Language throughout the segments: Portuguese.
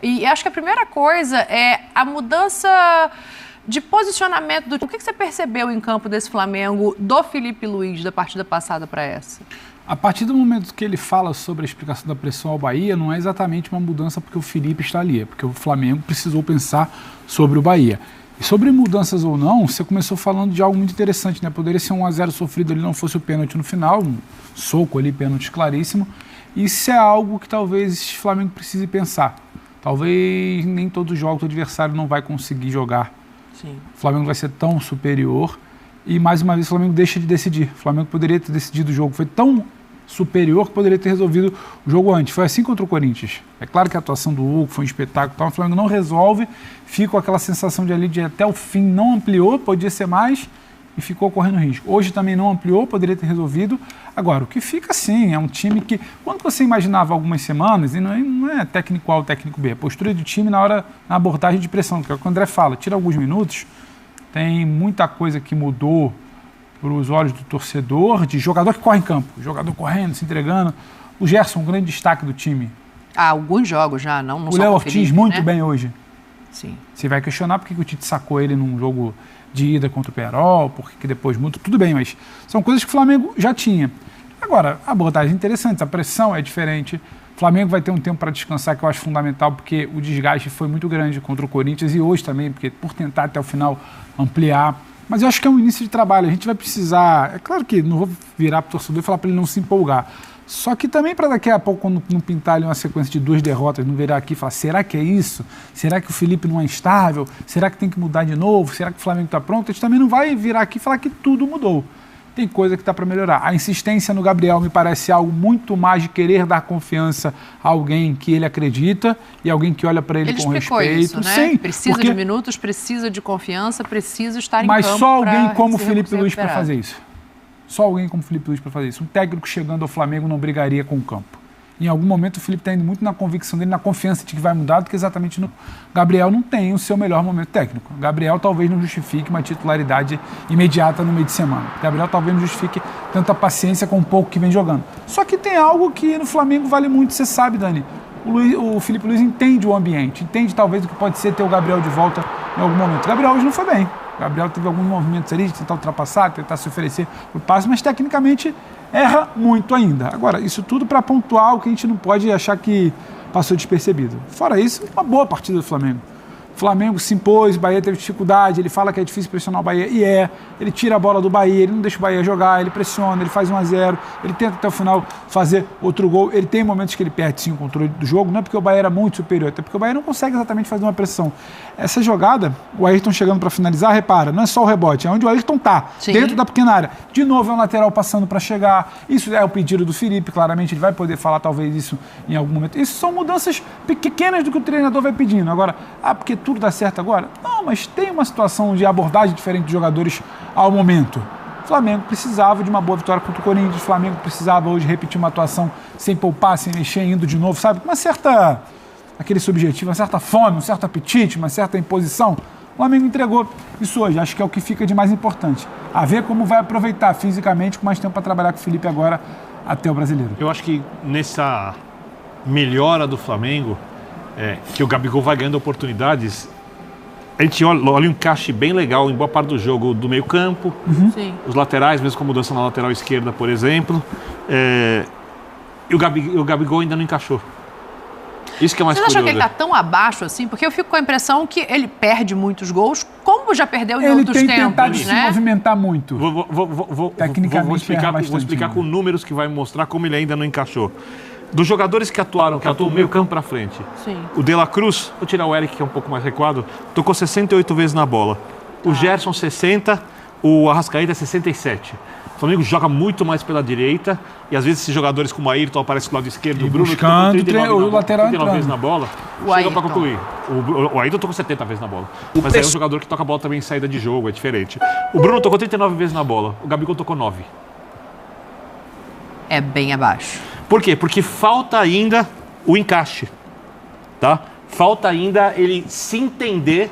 E acho que a primeira coisa é a mudança de posicionamento do time. O que você percebeu em campo desse Flamengo, do Filipe Luís, da partida passada para essa? A partir do momento que ele fala sobre a explicação da pressão ao Bahia, não é exatamente uma mudança porque o Filipe está ali, é porque o Flamengo precisou pensar sobre o Bahia. E sobre mudanças ou não, você começou falando de algo muito interessante, né? Poderia ser um 1-0 sofrido ali, não fosse o pênalti no final, um soco ali, pênalti claríssimo. Isso é algo que talvez o Flamengo precise pensar. Talvez nem todo jogo o adversário não vai conseguir jogar. Sim. O Flamengo vai ser tão superior e, mais uma vez, o Flamengo deixa de decidir. O Flamengo poderia ter decidido o jogo, foi tão superior que poderia ter resolvido o jogo antes. Foi assim contra o Corinthians. É claro que a atuação do Hugo foi um espetáculo, tal, o Flamengo não resolve, fica com aquela sensação de ali de até o fim não ampliou, podia ser mais e ficou correndo risco. Hoje também não ampliou, poderia ter resolvido. Agora, o que fica assim, é um time que, quando você imaginava algumas semanas, e não é técnico A ou técnico B, a postura do time na abordagem de pressão, que é o que o André fala, tira alguns minutos, tem muita coisa que mudou para os olhos do torcedor, de jogador que corre em campo, jogador correndo, se entregando. O Gerson, um grande destaque do time. Há alguns jogos já, não o Léo Ortiz, Felipe, muito bem hoje. Sim. Você vai questionar por que o Tite sacou ele num jogo de ida contra o Pearol, por que depois muito, tudo bem, mas são coisas que o Flamengo já tinha. Agora, a abordagem é interessante, a pressão é diferente. O Flamengo vai ter um tempo para descansar, que eu acho fundamental, porque o desgaste foi muito grande contra o Corinthians e hoje também, porque por tentar até o final ampliar. Mas eu acho que é um início de trabalho, a gente vai precisar... É claro que não vou virar para o torcedor e falar para ele não se empolgar. Só que também para daqui a pouco, quando não pintar ali uma sequência de 2 derrotas, não virar aqui e falar, será que é isso? Será que o Felipe não é estável? Será que tem que mudar de novo? Será que o Flamengo está pronto? A gente também não vai virar aqui e falar que tudo mudou. Tem coisa que está para melhorar. A insistência no Gabriel me parece algo muito mais de querer dar confiança a alguém que ele acredita e alguém que olha para ele com respeito. Ele explicou isso, né? Sim, precisa de minutos, precisa de confiança, precisa estar em campo. Mas só alguém como o Filipe Luís para fazer isso. Só alguém como o Filipe Luís para fazer isso. Um técnico chegando ao Flamengo não brigaria com o campo. Em algum momento o Felipe está indo muito na convicção dele, na confiança de que vai mudar, do que exatamente no... Gabriel não tem o seu melhor momento técnico. Gabriel talvez não justifique uma titularidade imediata no meio de semana. Gabriel talvez não justifique tanta paciência com o pouco que vem jogando. Só que tem algo que no Flamengo vale muito, você sabe, Dani. O Filipe Luís entende o ambiente, entende talvez o que pode ser ter o Gabriel de volta em algum momento. O Gabriel hoje não foi bem. O Gabriel teve alguns movimentos ali de tentar ultrapassar, tentar se oferecer por passe, mas tecnicamente erra muito ainda. Agora, isso tudo para pontuar o que a gente não pode achar que passou despercebido. Fora isso, uma boa partida do Flamengo. O Flamengo se impôs, o Bahia teve dificuldade, ele fala que é difícil pressionar o Bahia, e ele tira a bola do Bahia, ele não deixa o Bahia jogar, ele pressiona, ele faz 1-0, ele tenta até o final fazer outro gol, ele tem momentos que ele perde sim o controle do jogo, não é porque o Bahia era muito superior, até porque o Bahia não consegue exatamente fazer uma pressão. Essa jogada, o Ayrton chegando para finalizar, repara, não é só o rebote, é onde o Ayrton tá, dentro da pequena área. De novo é um lateral passando para chegar, isso é o pedido do Felipe, claramente ele vai poder falar talvez isso em algum momento. Isso são mudanças pequenas do que o treinador vai pedindo. Agora, porque tudo dá certo agora? Não, mas tem uma situação de abordagem diferente dos jogadores ao momento. O Flamengo precisava de uma boa vitória contra o Corinthians, o Flamengo precisava hoje repetir uma atuação sem poupar, sem mexer, indo de novo, sabe? Uma certa, aquele subjetivo, uma certa fome, um certo apetite, uma certa imposição. O Flamengo entregou isso hoje, acho que é o que fica de mais importante. A ver como vai aproveitar fisicamente, com mais tempo para trabalhar com o Felipe agora até o Brasileiro. Eu acho que nessa melhora do Flamengo, que o Gabigol vai ganhando oportunidades, a gente olha um encaixe bem legal em boa parte do jogo do meio campo, os laterais, mesmo com mudança na lateral esquerda, por exemplo, e o Gabigol ainda não encaixou. Isso que é mais curioso. Você acha que ele está tão abaixo assim? Porque eu fico com a impressão que ele perde muitos gols, como já perdeu em outros tempos. Ele tem tentado se movimentar muito. Tecnicamente vou explicar com números que vai mostrar como ele ainda não encaixou. Dos jogadores que atuam meio campo para frente, o De La Cruz, vou tirar o Eric, que é um pouco mais recuado, tocou 68 vezes na bola. O Gerson, 60, o Arrascaeta, 67. O Flamengo joga muito mais pela direita e às vezes esses jogadores como o Ayrton aparecem do lado esquerdo, o Bruno buscando 39 vezes na bola, chega para concluir. O Ayrton tocou 70 vezes na bola. Mas é um jogador que toca a bola também em saída de jogo, é diferente. O Bruno tocou 39 vezes na bola, o Gabigol tocou 9. É bem abaixo. Por quê? Porque falta ainda o encaixe, tá? Falta ainda ele se entender,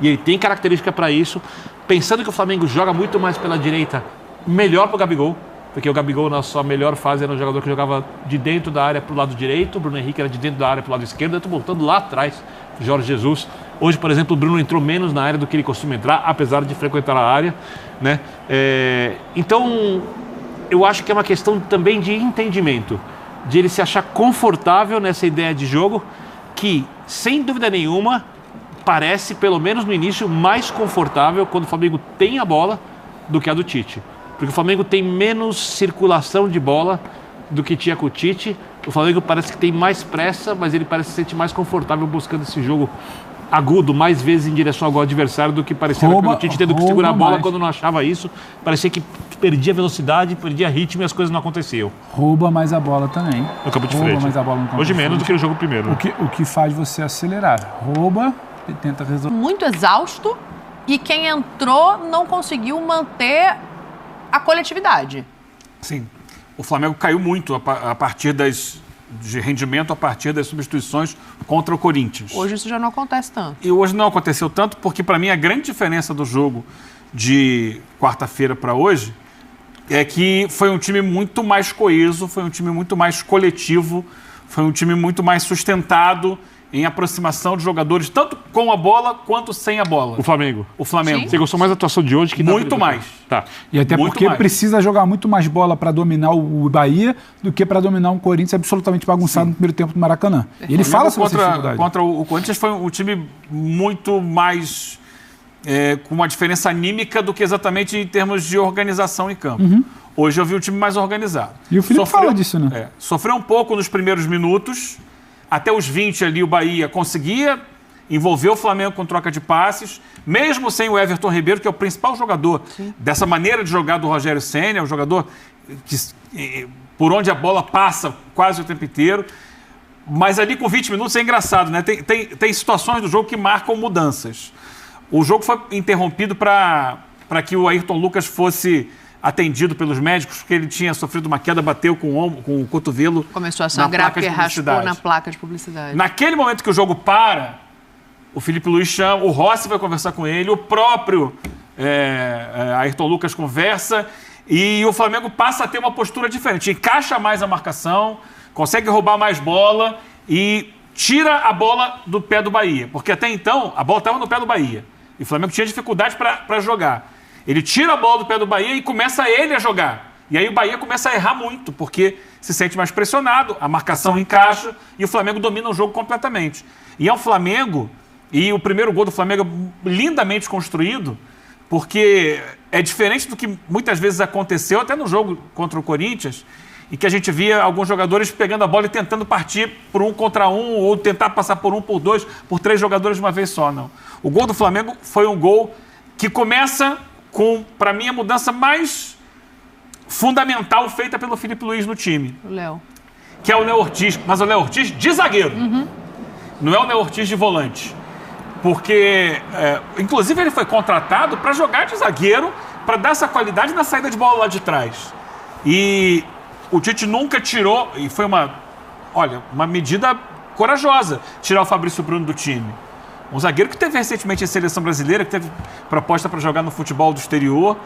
e ele tem característica para isso, pensando que o Flamengo joga muito mais pela direita, melhor para o Gabigol. porque o Gabigol, na sua melhor fase, era um jogador que jogava de dentro da área para o lado direito, o Bruno Henrique era de dentro da área para o lado esquerdo, eu estou voltando lá atrás, Jorge Jesus. Hoje, por exemplo, o Bruno entrou menos na área do que ele costuma entrar, apesar de frequentar a área, né? Então, eu acho que é uma questão também de entendimento, de ele se achar confortável nessa ideia de jogo, que, sem dúvida nenhuma, parece, pelo menos no início, mais confortável quando o Flamengo tem a bola do que a do Tite. Porque o Flamengo tem menos circulação de bola do que tinha com o Tite. O Flamengo parece que tem mais pressa, mas ele parece se sentir mais confortável buscando esse jogo agudo, mais vezes em direção ao gol adversário do que parecia com o Tite tendo que segurar a bola mais. Quando não achava isso. Parecia que perdia velocidade, perdia ritmo e as coisas não aconteciam. Rouba mais a bola também. No campo de frente. Mais a bola no campo Hoje de menos frente. do que no jogo primeiro. O que faz você acelerar. Rouba e tenta resolver. Muito exausto e quem entrou não conseguiu manter a coletividade. Sim. O Flamengo caiu muito a partir de rendimento, a partir das substituições contra o Corinthians. Hoje isso já não acontece tanto. E hoje não aconteceu tanto porque, para mim, a grande diferença do jogo de quarta-feira para hoje é que foi um time muito mais coeso, foi um time muito mais coletivo, foi um time muito mais sustentado em aproximação de jogadores, tanto com a bola quanto sem a bola. O Flamengo. O Flamengo. Sim. Você gostou mais da atuação de hoje que da Muito mais. Tá. E até Muito porque mais. precisa jogar muito mais bola para dominar o Bahia do que para dominar um Corinthians absolutamente bagunçado no primeiro tempo do Maracanã. E ele fala sobre essa dificuldade. Contra o Corinthians foi um time muito mais com uma diferença anímica do que exatamente em termos de organização em campo. Hoje eu vi um time mais organizado. E o Felipe fala disso, né? Sofreu um pouco nos primeiros minutos. Até os 20 ali o Bahia conseguia envolver o Flamengo com troca de passes, mesmo sem o Everton Ribeiro, que é o principal jogador dessa maneira de jogar do Rogério Ceni, é um jogador que, por onde a bola passa quase o tempo inteiro. Mas ali com 20 minutos é engraçado, né? Tem situações do jogo que marcam mudanças. O jogo foi interrompido para que o Ayrton Lucas fosse atendido pelos médicos, porque ele tinha sofrido uma queda, bateu com o cotovelo. Começou a sangrar porque raspou na placa de publicidade. Naquele momento que o jogo para, o Felipe Luiz chama, o Rossi vai conversar com ele, o próprio Ayrton Lucas conversa e o Flamengo passa a ter uma postura diferente. Encaixa mais a marcação, consegue roubar mais bola e tira a bola do pé do Bahia. Porque até então, a bola estava no pé do Bahia. E o Flamengo tinha dificuldade para jogar. Ele tira a bola do pé do Bahia e começa ele a jogar. E aí o Bahia começa a errar muito, porque se sente mais pressionado, a marcação encaixa e o Flamengo domina o jogo completamente. E é o Flamengo, e o primeiro gol do Flamengo é lindamente construído, porque é diferente do que muitas vezes aconteceu, até no jogo contra o Corinthians, em que a gente via alguns jogadores pegando a bola e tentando partir por 1 contra 1, ou tentar passar por 1, por 2, por 3 jogadores de uma vez só, não. O gol do Flamengo foi um gol que começa com, para mim, a mudança mais fundamental feita pelo Felipe Luiz no time. O Léo. Que é o Léo Ortiz, mas o Léo Ortiz de zagueiro. Não é o Léo Ortiz de volante. Porque, inclusive, ele foi contratado para jogar de zagueiro, para dar essa qualidade na saída de bola lá de trás. E o Tite nunca tirou, e foi uma medida corajosa, tirar o Fabrício Bruno do time. Um zagueiro que teve recentemente a seleção brasileira, que teve proposta para jogar no futebol do exterior.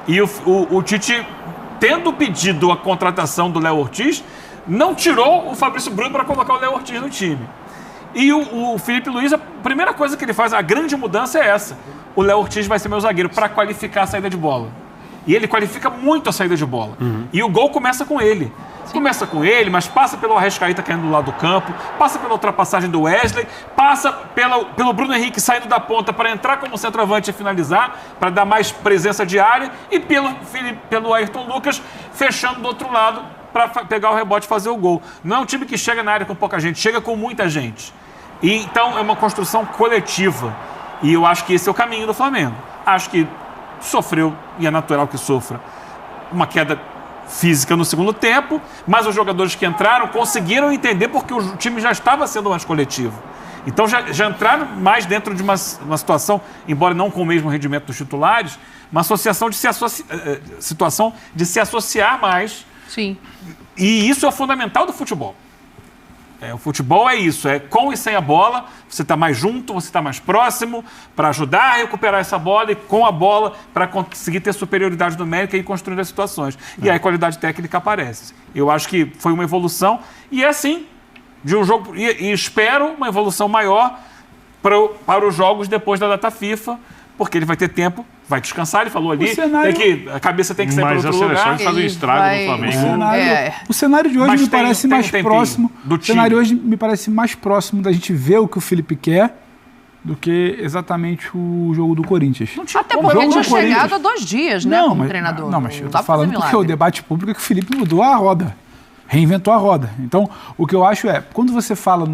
E o Tite, tendo pedido a contratação do Léo Ortiz, não tirou o Fabrício Bruno para colocar o Léo Ortiz no time. E o Felipe Luiz, a primeira coisa que ele faz, a grande mudança é essa. O Léo Ortiz vai ser meu zagueiro para qualificar a saída de bola. E ele qualifica muito a saída de bola. E o gol começa com ele. Começa com ele, mas passa pelo Arrascaeta caindo do lado do campo, passa pela ultrapassagem do Wesley, passa pelo Bruno Henrique saindo da ponta para entrar como centroavante e finalizar, para dar mais presença de área, e pelo Ayrton Lucas fechando do outro lado para pegar o rebote e fazer o gol. Não é um time que chega na área com pouca gente, chega com muita gente. E então é uma construção coletiva. E eu acho que esse é o caminho do Flamengo. Acho que sofreu, e é natural que sofra, uma queda física no segundo tempo, mas os jogadores que entraram conseguiram entender porque o time já estava sendo mais coletivo. Então já entraram mais dentro de uma situação, embora não com o mesmo rendimento dos titulares, uma associação situação de se associar mais. Sim. E isso é o fundamental do futebol. O futebol é isso, é com e sem a bola, você está mais junto, você está mais próximo para ajudar a recuperar essa bola e com a bola para conseguir ter superioridade numérica e construir as situações. E aí a qualidade técnica aparece. Eu acho que foi uma evolução e é assim, de um jogo, e espero uma evolução maior para os jogos depois da data FIFA, porque ele vai ter tempo, vai descansar, ele falou ali, a cabeça tem que sair para outro lugar. Mas as seleções fazem estrago no Flamengo. O cenário de hoje me parece mais próximo. O cenário hoje me parece mais próximo da gente ver o que o Felipe quer do que exatamente o jogo do Corinthians. Até porque ele tinha chegado há 2 dias, né, como treinador. Não, mas eu tô falando porque o debate público é que o Felipe mudou a roda. Reinventou a roda. Então, o que eu acho é, quando você fala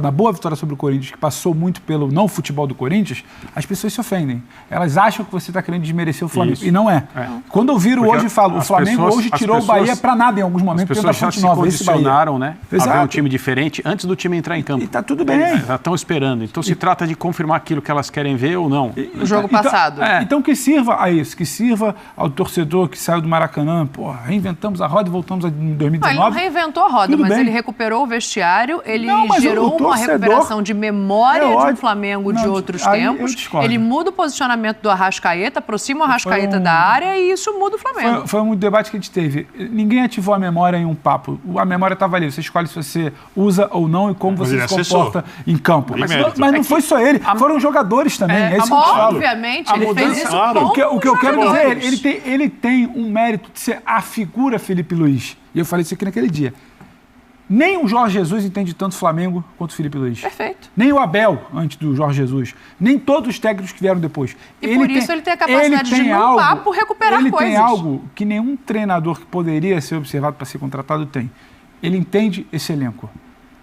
na boa vitória sobre o Corinthians, que passou muito pelo não futebol do Corinthians, as pessoas se ofendem. Elas acham que você está querendo desmerecer o Flamengo. Isso. E não é. Quando eu viro hoje e falo, o Flamengo hoje tirou o Bahia para nada em alguns momentos. As pessoas já se condicionaram, né? A ver um time diferente antes do time entrar em campo. E tá tudo bem. Já estão esperando. Então, se trata de confirmar aquilo que elas querem ver ou não. No jogo passado. Então, que sirva a isso. Que sirva ao torcedor que saiu do Maracanã. Reinventamos a roda e voltamos em 2019. Reinventou a roda, mas ele recuperou o vestiário, ele gerou uma recuperação de memória de um Flamengo de outros tempos. Ele muda o posicionamento do Arrascaeta, aproxima o Arrascaeta da área e isso muda o Flamengo. Foi um debate que a gente teve. Ninguém ativou a memória em um papo. A memória estava ali. Você escolhe se você usa ou não e como você se comporta em campo. Mas não foi só ele. Foram jogadores também. Obviamente, ele fez isso o que eu quero dizer, ele tem um mérito de ser a figura Felipe Luiz. E eu falei isso aqui naquele dia. Nem o Jorge Jesus entende tanto o Flamengo quanto o Felipe Luiz. Perfeito. Nem o Abel, antes do Jorge Jesus. Nem todos os técnicos que vieram depois. E por isso ele tem a capacidade de, num papo, recuperar coisas. Ele tem algo que nenhum treinador que poderia ser observado para ser contratado tem. Ele entende esse elenco.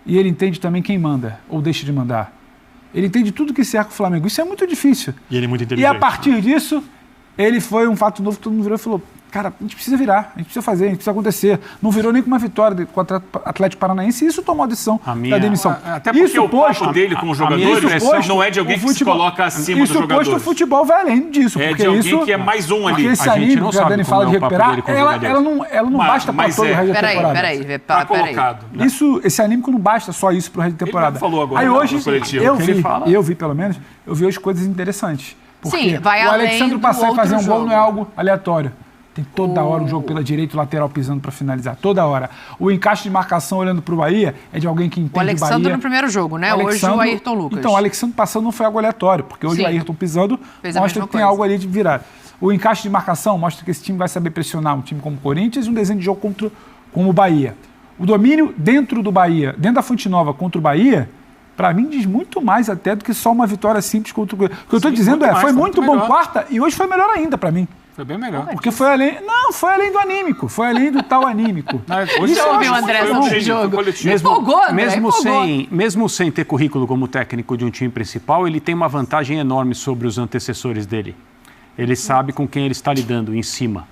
E ele entende também quem manda ou deixa de mandar. Ele entende tudo que cerca o Flamengo. Isso é muito difícil. E ele é muito inteligente. E a partir disso, ele foi um fato novo que todo mundo virou e falou... Cara, a gente precisa virar, a gente precisa fazer, a gente precisa acontecer. Não virou nem com uma vitória contra o Atlético Paranaense e isso tomou a decisão da demissão. Até porque isso o posto dele como jogador não é de alguém que se coloca acima dos jogadores. Isso o posto futebol vai além disso. É de alguém que é mais um ali. Porque esse anímico que a Dani fala de recuperar, ela não basta para todo o resto da temporada. Peraí. Tá colocado. Esse anímico não basta só isso para o resto da temporada. Ele falou agora. Aí hoje, eu vi pelo menos, eu vi hoje coisas interessantes. Porque vai o Alexandre passar e fazer um gol não é algo aleatório. Tem toda hora um jogo pela direita, o lateral pisando para finalizar. Toda hora. O encaixe de marcação olhando para o Bahia é de alguém que entende o Alexandre Bahia. No primeiro jogo, né? Hoje o Ayrton Lucas. Então, o Alexandre passando não foi algo aleatório, porque hoje o Ayrton pisando mostra que tem algo ali de virar. O encaixe de marcação mostra que esse time vai saber pressionar um time como o Corinthians e um desenho de jogo como o Bahia. O domínio dentro do Bahia, dentro da Fonte Nova contra o Bahia, para mim diz muito mais até do que só uma vitória simples contra o Corinthians. O que eu estou dizendo foi muito bom quarta e hoje foi melhor ainda para mim. Foi bem melhor. Porque foi além... Não, foi além do anímico. Foi além do tal anímico. Hoje eu ouvi o André sobre o jogo. Mesmo sem ter currículo como técnico de um time principal, ele tem uma vantagem enorme sobre os antecessores dele. Ele sabe com quem ele está lidando, em cima.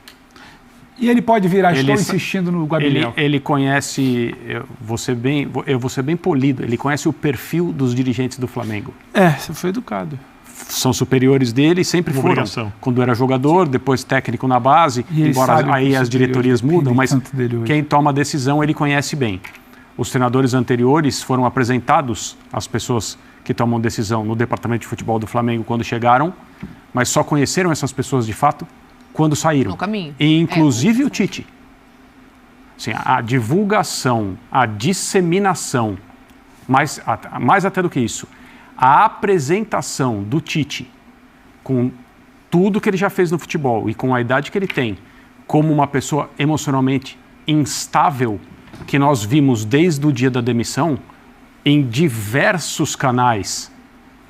E ele pode virar, estou insistindo no Gabriel. Ele conhece, eu vou ser bem polido, ele conhece o perfil dos dirigentes do Flamengo. Você foi educado. São superiores dele, sempre foram. Quando era jogador, depois técnico na base, embora aí as diretorias mudam, mas quem toma a decisão ele conhece bem. Os treinadores anteriores foram apresentados às pessoas que tomam decisão no departamento de futebol do Flamengo quando chegaram, mas só conheceram essas pessoas de fato quando saíram. No caminho. E inclusive o Tite. Assim, a divulgação, a disseminação, mais até do que isso, a apresentação do Tite com tudo que ele já fez no futebol e com a idade que ele tem, como uma pessoa emocionalmente instável, que nós vimos desde o dia da demissão em diversos canais,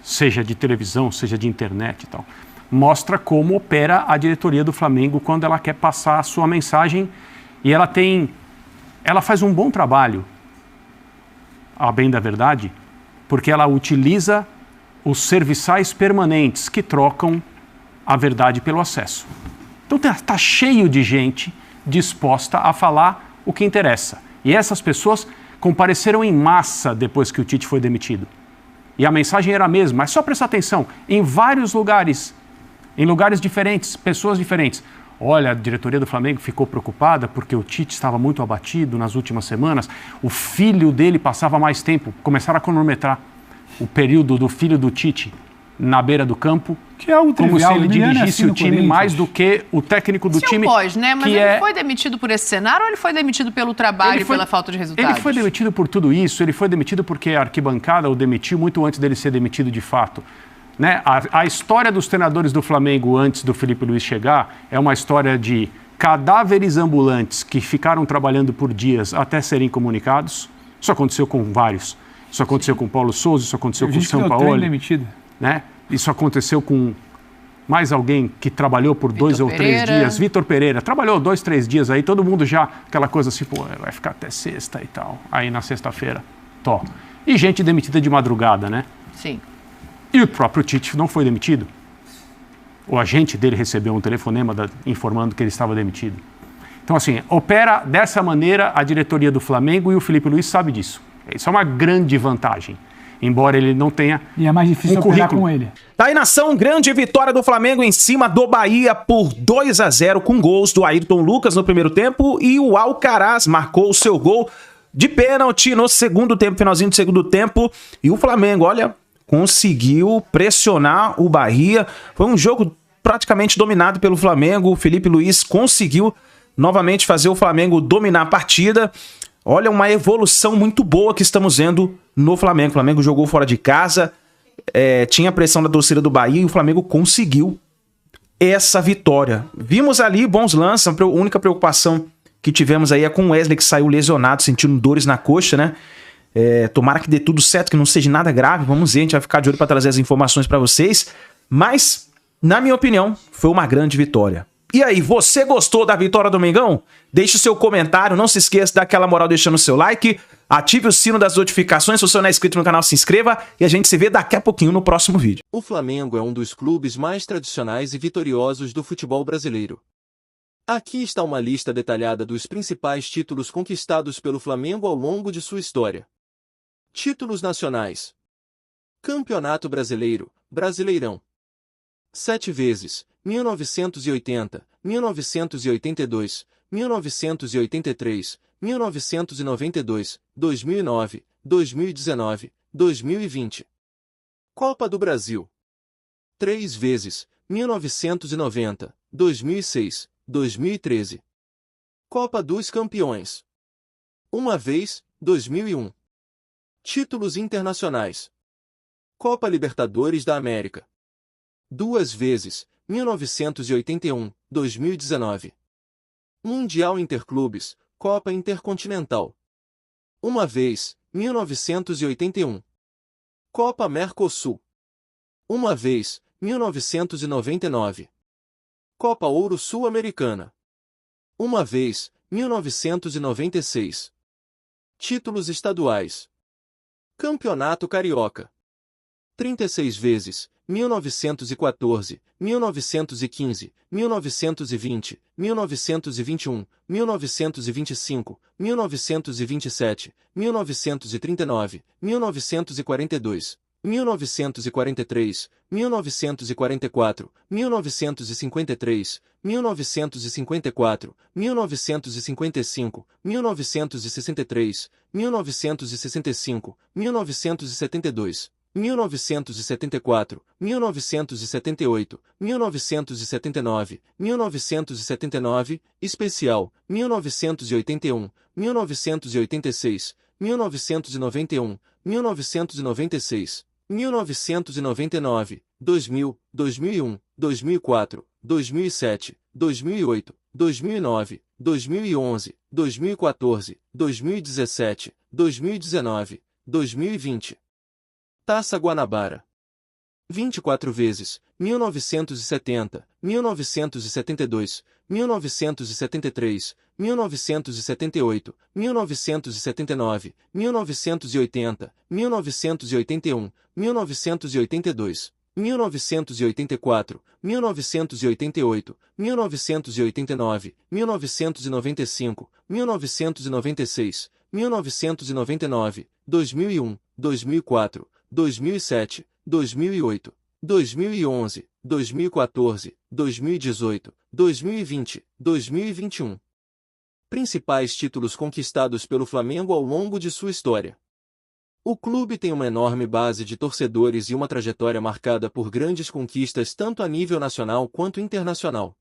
seja de televisão, seja de internet e tal, mostra como opera a diretoria do Flamengo quando ela quer passar a sua mensagem e ela faz um bom trabalho, a bem da verdade, porque ela utiliza os serviçais permanentes que trocam a verdade pelo acesso. Então está cheio de gente disposta a falar o que interessa. E essas pessoas compareceram em massa depois que o Tite foi demitido. E a mensagem era a mesma, mas só prestar atenção, em vários lugares, em lugares diferentes, pessoas diferentes. olha, a diretoria do Flamengo ficou preocupada porque o Tite estava muito abatido nas últimas semanas, o filho dele passava mais tempo, começaram a cronometrar o período do filho do Tite na beira do campo, que é o como se ele dirigisse o time mais do que o técnico do time. Pode, né? Mas ele foi demitido por esse cenário ou ele foi demitido pelo trabalho e pela falta de resultados? Ele foi demitido por tudo isso, ele foi demitido porque a arquibancada o demitiu muito antes dele ser demitido de fato. Né? A história dos treinadores do Flamengo antes do Felipe Luiz chegar é uma história de cadáveres ambulantes que ficaram trabalhando por dias até serem comunicados. Isso aconteceu com vários. Isso aconteceu com o Paulo Sousa, isso aconteceu com o Sampaoli. Né? Isso aconteceu com mais alguém que trabalhou por 2 ou 3 dias. Vitor Pereira. Trabalhou 2, 3 dias aí, todo mundo já, aquela coisa assim, pô, vai ficar até sexta e tal. Aí na sexta-feira, E gente demitida de madrugada, né? Sim. E o próprio Tite não foi demitido. O agente dele recebeu um telefonema informando que ele estava demitido. Então, assim, opera dessa maneira a diretoria do Flamengo e o Felipe Luiz sabe disso. Isso é uma grande vantagem. Embora ele não tenha e é mais difícil operar com ele. Tá aí, nação, grande vitória do Flamengo em cima do Bahia por 2-0 com gols do Ayrton Lucas no primeiro tempo e o Alcaraz marcou o seu gol de pênalti no segundo tempo, finalzinho do segundo tempo. E o Flamengo, olha, conseguiu pressionar o Bahia. Foi um jogo praticamente dominado pelo Flamengo. O Felipe Luiz conseguiu novamente fazer o Flamengo dominar a partida. Olha, uma evolução muito boa que estamos vendo no Flamengo. O Flamengo jogou fora de casa, tinha pressão da torcida do Bahia e o Flamengo conseguiu essa vitória. Vimos ali bons lances, a única preocupação que tivemos aí é com o Wesley, que saiu lesionado, sentindo dores na coxa, né? Tomara que dê tudo certo, que não seja nada grave. Vamos ver, a gente vai ficar de olho para trazer as informações para vocês. Mas, na minha opinião, foi uma grande vitória. E aí, você gostou da vitória do Mengão? Deixe o seu comentário, não se esqueça de dar aquela moral deixando o seu like, ative o sino das notificações, se você não é inscrito no canal, se inscreva e a gente se vê daqui a pouquinho no próximo vídeo. O Flamengo é um dos clubes mais tradicionais e vitoriosos do futebol brasileiro. Aqui está uma lista detalhada dos principais títulos conquistados pelo Flamengo ao longo de sua história. Títulos nacionais. Campeonato Brasileiro, Brasileirão. 7 vezes, 1980, 1982, 1983, 1992, 2009, 2019, 2020. Copa do Brasil. 3 vezes, 1990, 2006, 2013. Copa dos Campeões. 1 vez, 2001. Títulos internacionais. Copa Libertadores da América. 2 vezes, 1981, 2019. Mundial Interclubes, Copa Intercontinental. 1 vez, 1981. Copa Mercosul. 1 vez, 1999. Copa Ouro Sul-Americana. 1 vez, 1996. Títulos estaduais. Campeonato Carioca. 36 vezes, 1914, 1915, 1920, 1921, 1925, 1927, 1939, 1942, 1943, 1944, 1953, 1954, 1955, 1963, 1965, 1972, 1974, 1978, 1979, 1979, especial, 1981, 1986, 1991, 1996, 1999, 2000, 2001, 2004, 2007, 2008, 2009, 2011, 2014, 2017, 2019, 2020. Taça Guanabara. 24 vezes, 1970, 1972, 1973, 1978, 1979, 1980, 1981, 1982, 1984, 1988, 1989, 1995, 1996, 1999, 2001, 2004, 2007, 2008, 2011, 2014, 2018, 2020, 2021. Principais títulos conquistados pelo Flamengo ao longo de sua história. O clube tem uma enorme base de torcedores e uma trajetória marcada por grandes conquistas tanto a nível nacional quanto internacional.